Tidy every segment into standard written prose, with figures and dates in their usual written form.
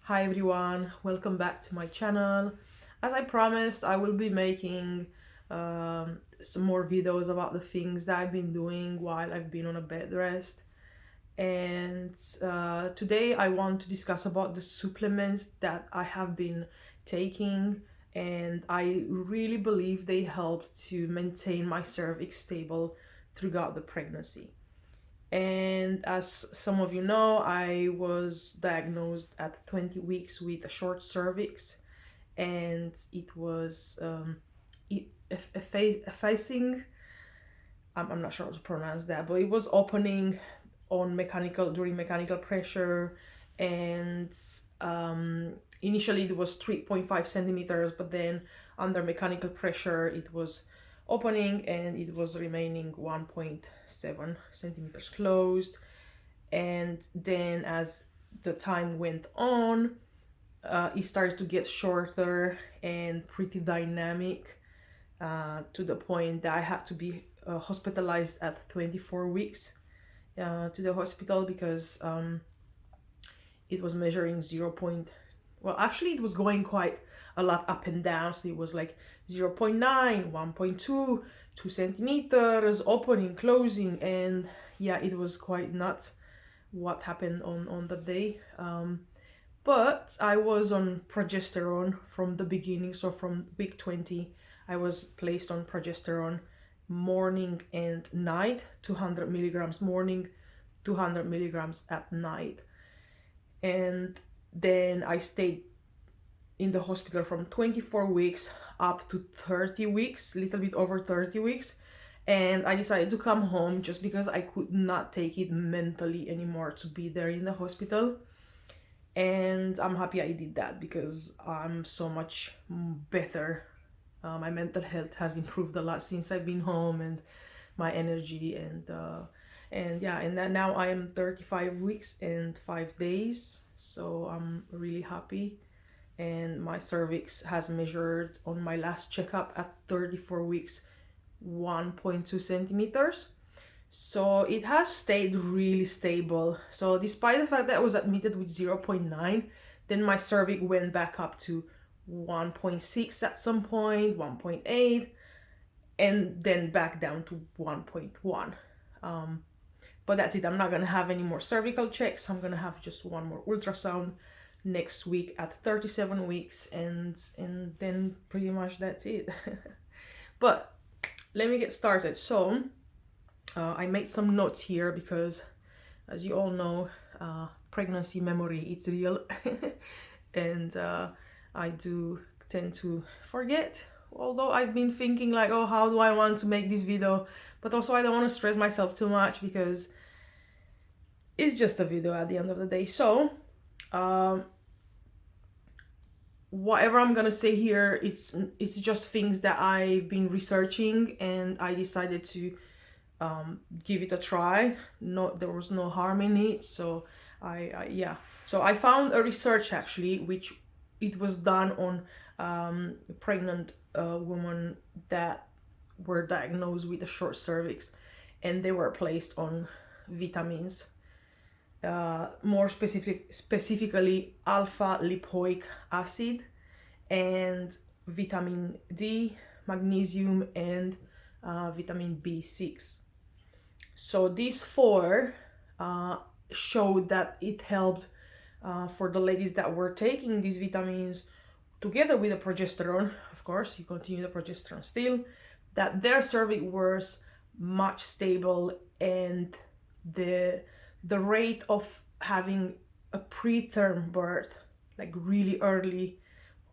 Hi everyone, welcome back to my channel. As I promised, I will be making some more videos about the things that I've been doing while I've been on a bed rest. And today I want to discuss about the supplements that I have been taking, and I really believe they help to maintain my cervix stable throughout the pregnancy. And as some of you know, I was diagnosed at 20 weeks with a short cervix, and it was effacing. I'm not sure how to pronounce that, but it was opening on during mechanical pressure, and initially it was 3.5 centimeters, but then under mechanical pressure it was opening and it was remaining 1.7 centimeters closed. And then as the time went on, it started to get shorter and pretty dynamic, to the point that I had to be hospitalized at 24 weeks to the hospital because it was measuring 0. Well, actually, it was going quite a lot up and down. So it was like 0.9, 1.2, 2 centimeters, opening, closing. And yeah, it was quite nuts what happened on the day. But I was on progesterone from the beginning. So from week 20, I was placed on progesterone morning and night, 200 milligrams morning, 200 milligrams at night. And then I stayed in the hospital from 24 weeks up to 30 weeks, a little bit over 30 weeks. And I decided to come home just because I could not take it mentally anymore to be there in the hospital. And I'm happy I did that because I'm so much better. My mental health has improved a lot since I've been home, and my energy and yeah, and now I am 35 weeks and 5 days, so I'm really happy. And my cervix has measured on my last checkup at 34 weeks 1.2 centimeters. So it has stayed really stable. So despite the fact that I was admitted with 0.9, then my cervix went back up to 1.6 at some point, 1.8, and then back down to 1.1. But that's it. I'm not gonna have any more cervical checks. I'm gonna have just one more ultrasound next week at 37 weeks, and then pretty much that's it. But let me get started. So I made some notes here because, as you all know, pregnancy memory, it's real. And I do tend to forget, although I've been thinking like, oh, how do I want to make this video? But also I don't want to stress myself too much because it's just a video at the end of the day. So whatever I'm gonna say here, it's just things that I've been researching, and I decided to give it a try. There was no harm in it. So so I found a research actually, which it was done on pregnant women that were diagnosed with a short cervix, and they were placed on vitamins, more specifically alpha lipoic acid and vitamin D, magnesium, and vitamin B6. So these four showed that it helped for the ladies that were taking these vitamins together with the progesterone. Of course, you continue the progesterone still, that their cervix was much stable, and the rate of having a preterm birth, like really early,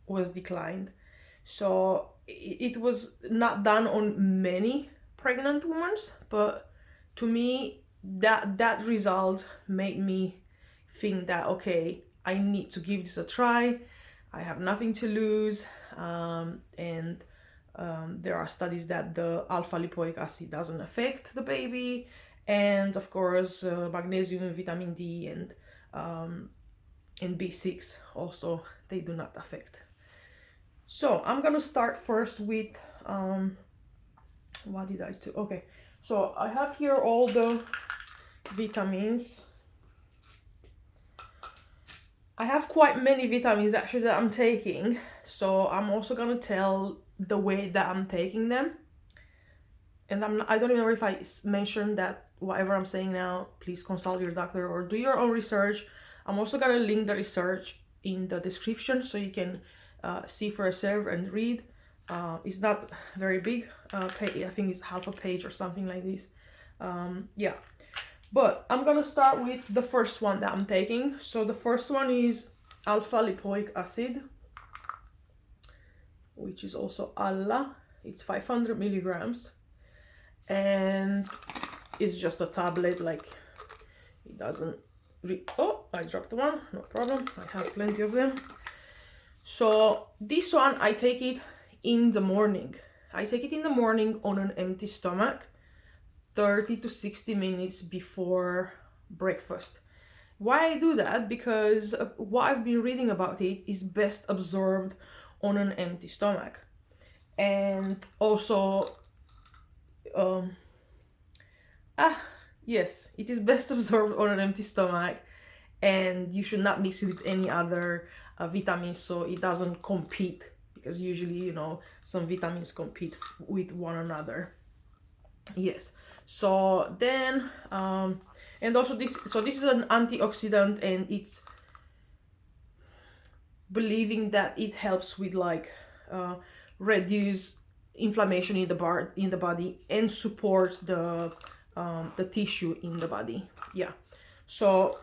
was declined. So it was not done on many pregnant women, but to me that result made me think that, okay, I need to give this a try. I have nothing to lose, and there are studies that the alpha lipoic acid doesn't affect the baby, and of course magnesium, vitamin D, and B6 also, they do not affect. So I'm gonna start first with what did I do? Okay, so I have here all the vitamins. I have quite many vitamins actually that I'm taking, so I'm also gonna tell the way that I'm taking them. And I don't even know if I mentioned that whatever I'm saying now, please consult your doctor or do your own research. I'm also gonna link the research in the description so you can see for yourself and read. It's not very big, I think it's half a page or something like this. Yeah. But I'm gonna start with the first one that I'm taking. So the first one is alpha lipoic acid, which is also ALA. It's 500 milligrams, and it's just a tablet. Like, it doesn't. Oh, I dropped one. No problem. I have plenty of them. So this one I take it in the morning. I take it in the morning on an empty stomach, 30 to 60 minutes before breakfast. Why I do that? Because what I've been reading about it is best absorbed on an empty stomach. And also, yes, it is best absorbed on an empty stomach, and you should not mix it with any other vitamins so it doesn't compete, because usually, some vitamins compete with one another. Yes. So then, and also this is an antioxidant, and it's believing that it helps with reduce inflammation in the body and support the tissue in the body. Yeah. So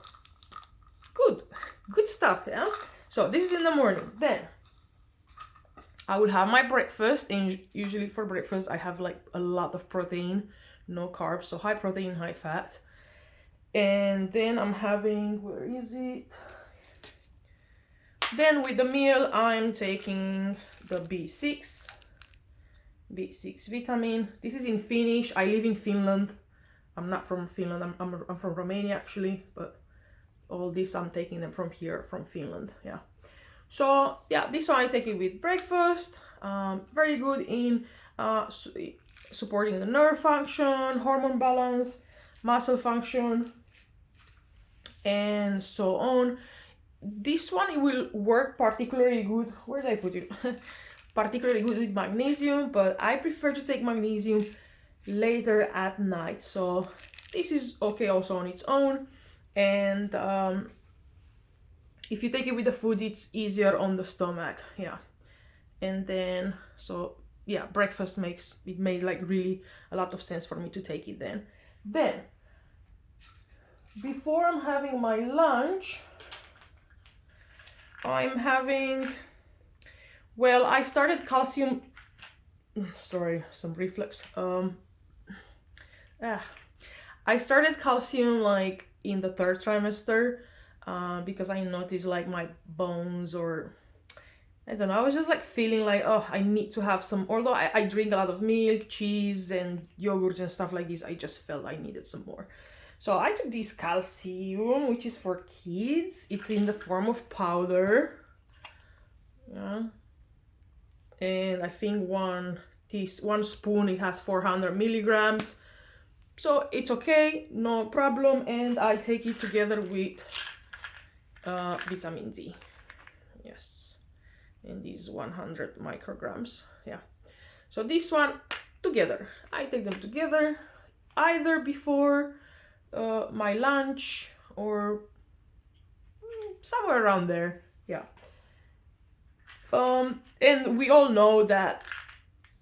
good stuff. Yeah. So this is in the morning. Then I will have my breakfast, and usually for breakfast I have like a lot of protein, no carbs, so high protein, high fat. And then I'm having, where is it? Then with the meal I'm taking the B6 vitamin. This is in Finnish. I live in Finland. I'm not from Finland. I'm from Romania actually, but all this I'm taking them from here, from Finland. Yeah. So yeah, this one I take it with breakfast. Very good in supporting the nerve function, hormone balance, muscle function, and so on. This one, it will work particularly good. Where did I put it? Particularly good with magnesium, but I prefer to take magnesium later at night. So this is okay also on its own. And if you take it with the food, it's easier on the stomach. Yeah. And then, so yeah, breakfast made like really a lot of sense for me to take it then. Then, before I'm having my lunch, I'm having, well, I started calcium, sorry, some reflux. I started calcium like in the 3rd trimester, because I noticed like my bones, or I don't know, I was just like feeling like, oh, I need to have some, although I drink a lot of milk, cheese, and yogurts and stuff like this, I just felt I needed some more. So I took this calcium, which is for kids. It's in the form of powder. Yeah. And I think one spoon, it has 400 milligrams. So it's okay, no problem. And I take it together with vitamin D. Yes. And these 100 micrograms. Yeah. So this one together. I take them together either before my lunch or somewhere around there. Yeah. And we all know that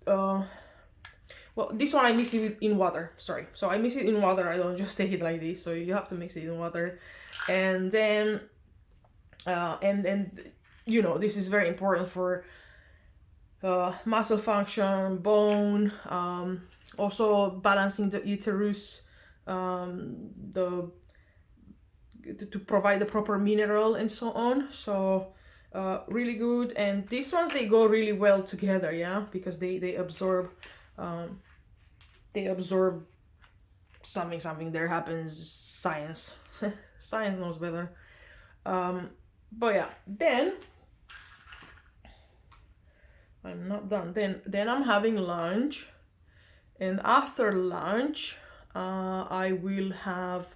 well, this one I mix it in water. Sorry. So I mix it in water. I don't just take it like this. So you have to mix it in water. And then and this is very important for muscle function, bone, also balancing the uterus, to provide the proper mineral and so on. So really good. And these ones, they go really well together, yeah, because they absorb something there happens. Science science knows better. But yeah, then I'm not done. Then I'm having lunch, and after lunch I will have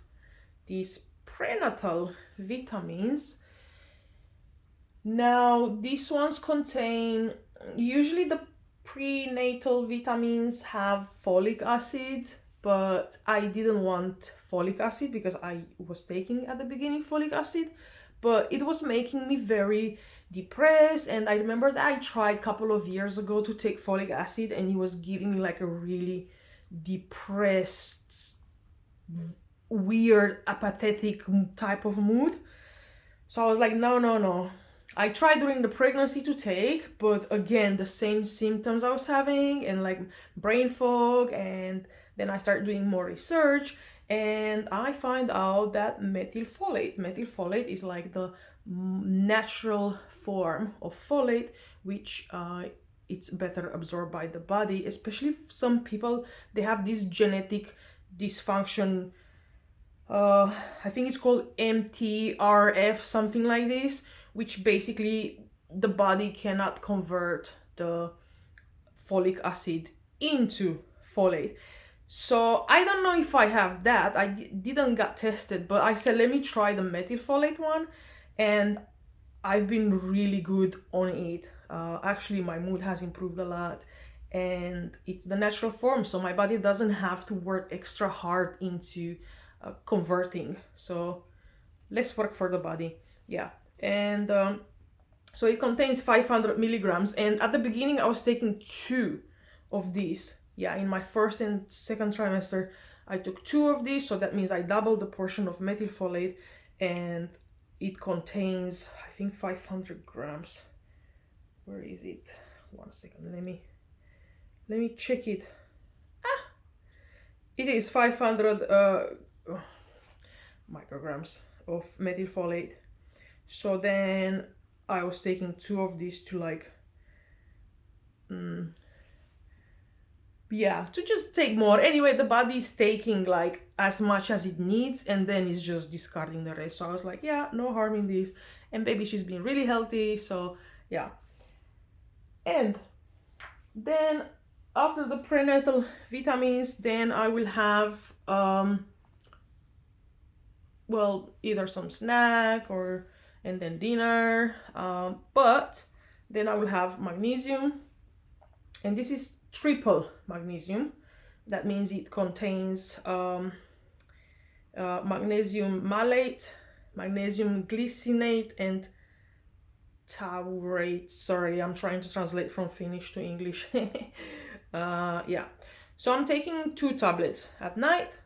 these prenatal vitamins. Now, these ones contain, usually the prenatal vitamins have folic acid, but I didn't want folic acid because I was taking at the beginning folic acid, but it was making me very depressed. And I remember that I tried a couple of years ago to take folic acid, and it was giving me like a really depressed, weird, apathetic type of mood. So I was like, no, no, no. I tried during the pregnancy to take, but again, the same symptoms I was having and like brain fog. And then I started doing more research, and I find out that methylfolate is like the natural form of folate, which it's better absorbed by the body, especially some people, they have this genetic dysfunction. I think it's called MTRF, something like this, which basically the body cannot convert the folic acid into folate. So I don't know if I have that. I didn't get tested, but I said let me try the methylfolate one, and I've been really good on it. Actually, my mood has improved a lot, and it's the natural form, so my body doesn't have to work extra hard into converting. So less work for the body. Yeah. And so it contains 500 milligrams. And at the beginning, I was taking two of these. Yeah, in my first and second trimester, I took two of these. So that means I doubled the portion of methylfolate, and it contains, I think, 500 grams. Where is it? 1 second. Let me check it. It is 500 micrograms of methylfolate. So then I was taking two of these to like, yeah, to just take more. Anyway, the body's taking like as much as it needs, and then it's just discarding the rest. So I was like, yeah, no harm in this. And baby, she's been really healthy. So yeah. And then after the prenatal vitamins, then I will have well, either some snack or and then dinner. But then I will have magnesium, and this is triple magnesium. That means it contains magnesium malate, magnesium glycinate, and taurate. Sorry, I'm trying to translate from Finnish to English. Yeah. So I'm taking 2 tablets at night,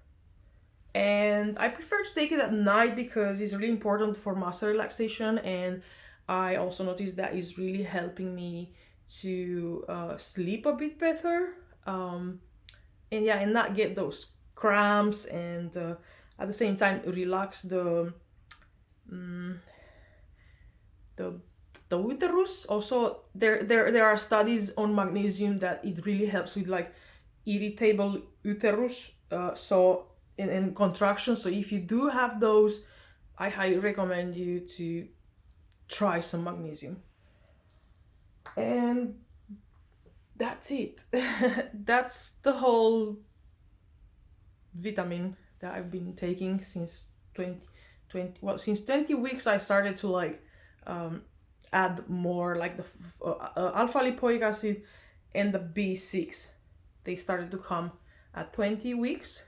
and I prefer to take it at night because it's really important for muscle relaxation, and I also noticed that is really helping me to sleep a bit better, and yeah, and not get those cramps, and at the same time relax the the uterus. Also, there are studies on magnesium that it really helps with like irritable uterus. So in contraction. So if you do have those, I highly recommend you to try some magnesium. And that's it. That's the whole vitamin that I've been taking since 2020. Well, since 20 weeks, I started to like add more like the alpha lipoic acid and the B6. They started to come at 20 weeks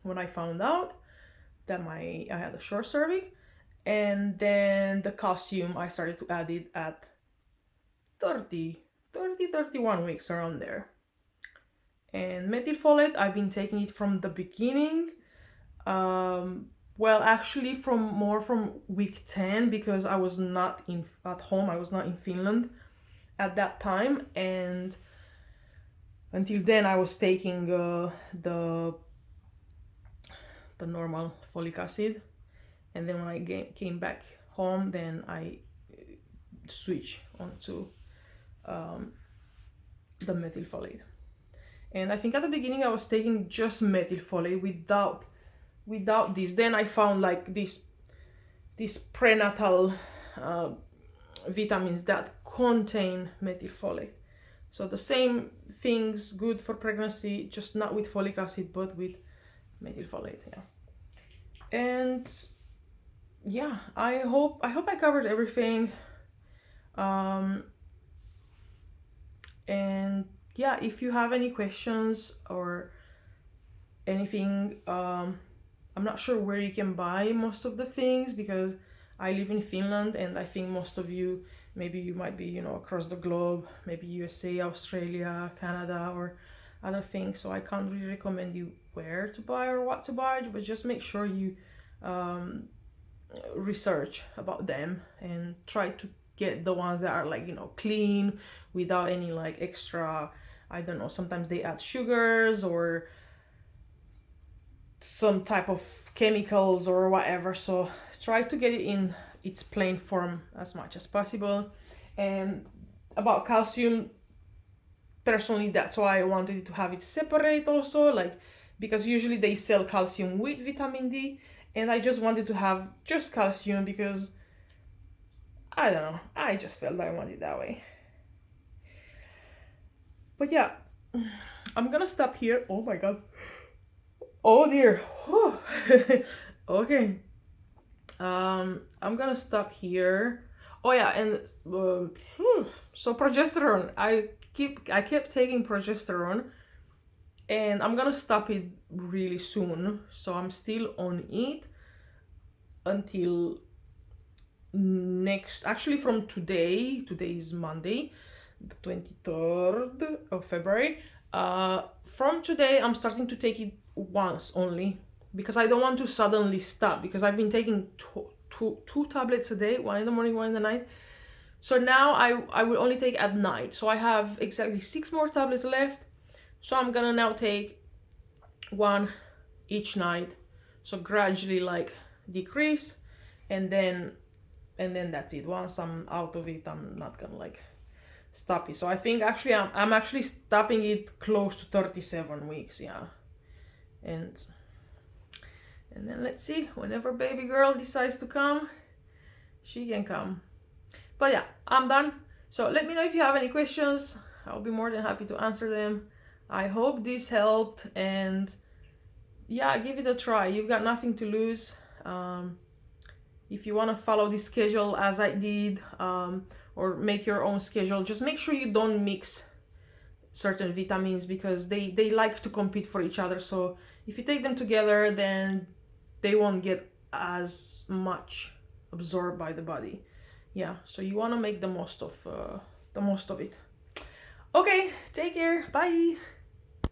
when I found out that I had a short cervix. And then the calcium, I started to add it at 31 weeks, around there. And methylfolate, I've been taking it from the beginning. Well, actually from week 10, because I was not at home. I was not in Finland at that time, and until then I was taking the normal folic acid, and then when I came back home, then I switched onto the methylfolate. And I think at the beginning I was taking just methylfolate without this. Then I found like this prenatal vitamins that contain methylfolate. So the same things good for pregnancy, just not with folic acid, but with methylfolate. Yeah. And yeah, I hope I covered everything. Um, and yeah, if you have any questions or anything, I'm not sure where you can buy most of the things, because I live in Finland, and I think most of you, maybe you might be, across the globe, maybe USA, Australia, Canada, or other things. So I can't really recommend you where to buy or what to buy, but just make sure you research about them and try to get the ones that are like, clean, without any like extra, I don't know, sometimes they add sugars or some type of chemicals or whatever. So try to get it in its plain form as much as possible. And about calcium, personally, that's why I wanted to have it separate also, like, because usually they sell calcium with vitamin D, and I just wanted to have just calcium because I don't know, I just felt I wanted it that way. But yeah, I'm gonna stop here. Oh my god. Oh dear. Okay. I'm gonna stop here. Oh yeah, and so progesterone. I kept taking progesterone, and I'm gonna stop it really soon. So I'm still on it until actually from today. Today is Monday, the 23rd of February. From today, I'm starting to take it once only, because I don't want to suddenly stop, because I've been taking two tablets a day, one in the morning, one in the night. So now I will only take at night. So I have exactly 6 more tablets left. So I'm gonna now take one each night. So gradually like decrease, and then that's it. Once I'm out of it, I'm not gonna like stop it. So I think actually I'm actually stopping it close to 37 weeks, yeah. And then let's see, whenever baby girl decides to come, she can come. But yeah, I'm done. So let me know if you have any questions. I'll be more than happy to answer them. I hope this helped, and yeah, give it a try. You've got nothing to lose. If you want to follow this schedule as I did, or make your own schedule, just make sure you don't mix certain vitamins, because they like to compete for each other. So if you take them together, then they won't get as much absorbed by the body. Yeah, so you want to make the most of it. Okay, take care. Bye.